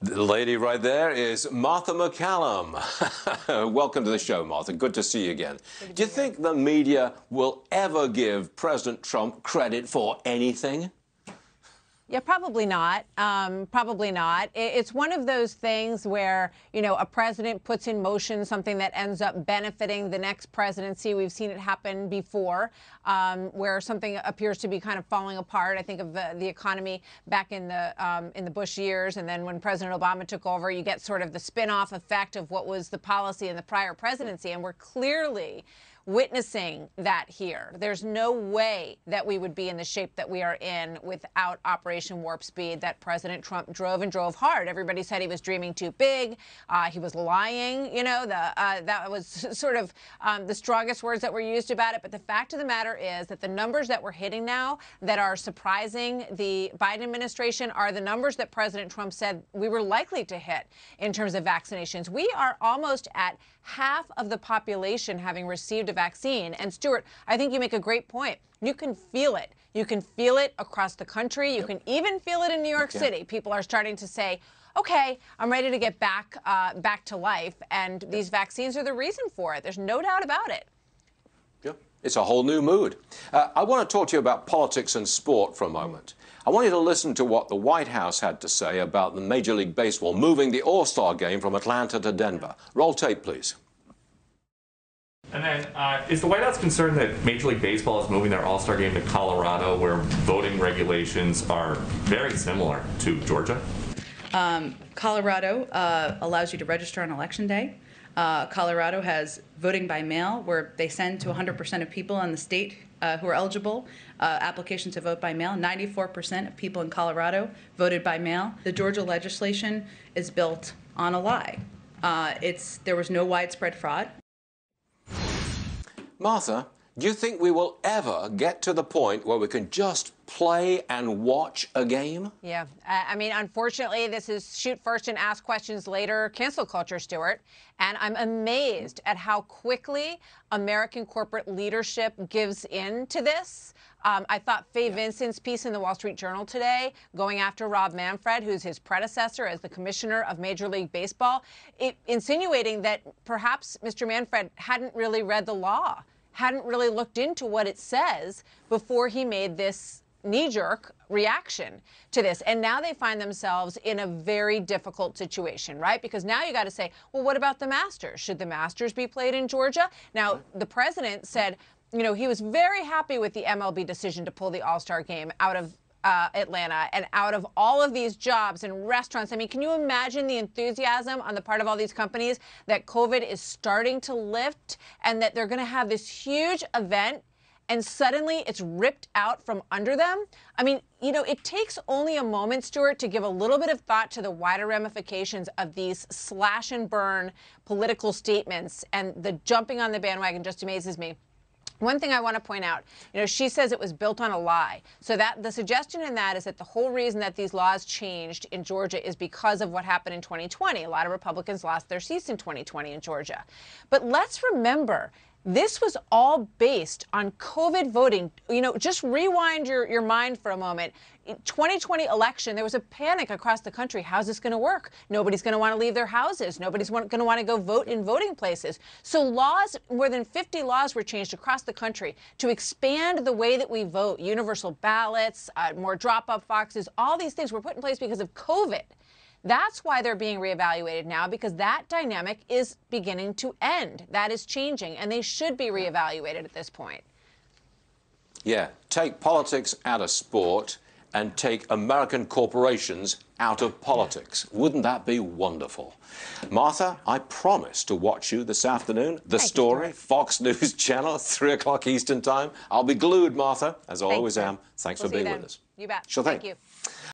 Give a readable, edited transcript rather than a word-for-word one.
The lady right there is Martha MacCallum. Welcome to the show, Martha. Good to see you again. Do you think the media will ever give President Trump credit for anything? Yeah, probably not. Probably not. It's one of those things where, you know, a president puts in motion something that ends up benefiting the next presidency. We've seen it happen before, where something appears to be kind of falling apart. I think of the economy back in the Bush years, and then when President Obama took over, you get sort of the spin-off effect of what was the policy in the prior presidency, and we're clearly witnessing that here. There's no way that we would be in the shape that we are in without Operation Warp Speed that President Trump drove and drove hard. Everybody said he was dreaming too big. He was lying. You know, that was sort of the strongest words that were used about it. But the fact of the matter is that the numbers that we're hitting now that are surprising the Biden administration are the numbers that President Trump said we were likely to hit in terms of vaccinations. We are almost at half of the population having received a vaccine. And Stuart, I think you make a great point. You can feel it. You can feel it across the country. You can even feel it in New York City. People are starting to say, okay, I'm ready to get back to life. And these vaccines are the reason for it. There's no doubt about it. Yeah, it's a whole new mood. I want to talk to you about politics and sport for a moment. I want you to listen to what the White House had to say about the Major League Baseball moving the All-Star game from Atlanta to Denver. Roll tape, please. And then, is the White House concerned that Major League Baseball is moving their All-Star game to Colorado, where voting regulations are very similar to Georgia? Colorado allows you to register on Election Day. Colorado has voting by mail, where they send to 100% of people in the state who are eligible applications to vote by mail. 94% of people in Colorado voted by mail. The Georgia legislation is built on a lie. There was no widespread fraud. Martha, do you think we will ever get to the point where we can just play and watch a game? Yeah. I mean, unfortunately, this is shoot first and ask questions later cancel culture, Stuart. And I'm amazed at how quickly American corporate leadership gives in to this. I thought Faye Vincent's piece in the Wall Street Journal today, going after Rob Manfred, who's his predecessor as the commissioner of Major League Baseball, insinuating that perhaps Mr. Manfred hadn't really read the law, hadn't really looked into what it says before he made this knee-jerk reaction to this. And now they find themselves in a very difficult situation, right? Because now you got to say, well, what about the Masters? Should the Masters be played in Georgia? Now, the president said, you know, he was very happy with the MLB decision to pull the All-Star game out of Atlanta and out of all of these jobs and restaurants. I mean, can you imagine the enthusiasm on the part of all these companies that COVID is starting to lift and that they're going to have this huge event and suddenly it's ripped out from under them? I mean, you know, it takes only a moment, Stuart, to give a little bit of thought to the wider ramifications of these slash and burn political statements, and the jumping on the bandwagon just amazes me. One thing I want to point out, you know, she says it was built on a lie. So that the suggestion in that is that the whole reason that these laws changed in Georgia is because of what happened in 2020. A lot of Republicans lost their seats in 2020 in Georgia. But let's remember, this was all based on COVID voting. You know, just rewind your mind for a moment. In 2020 election, there was a panic across the country. How's this going to work? Nobody's going to want to leave their houses. Nobody's going to want to go vote in voting places. So laws, more than 50 laws were changed across the country to expand the way that we vote. Universal ballots, more drop-off boxes, all these things were put in place because of COVID. That's why they're being reevaluated now, because that dynamic is beginning to end. That is changing, and they should be reevaluated at this point. Yeah, take politics out of sport and take American corporations out of politics. Wouldn't that be wonderful? Martha, I promise to watch you this afternoon. The Story, Fox News Channel, 3 o'clock Eastern Time. I'll be glued, Martha, as I always am. Thanks for being with us. You bet. Sure thing. Thank you.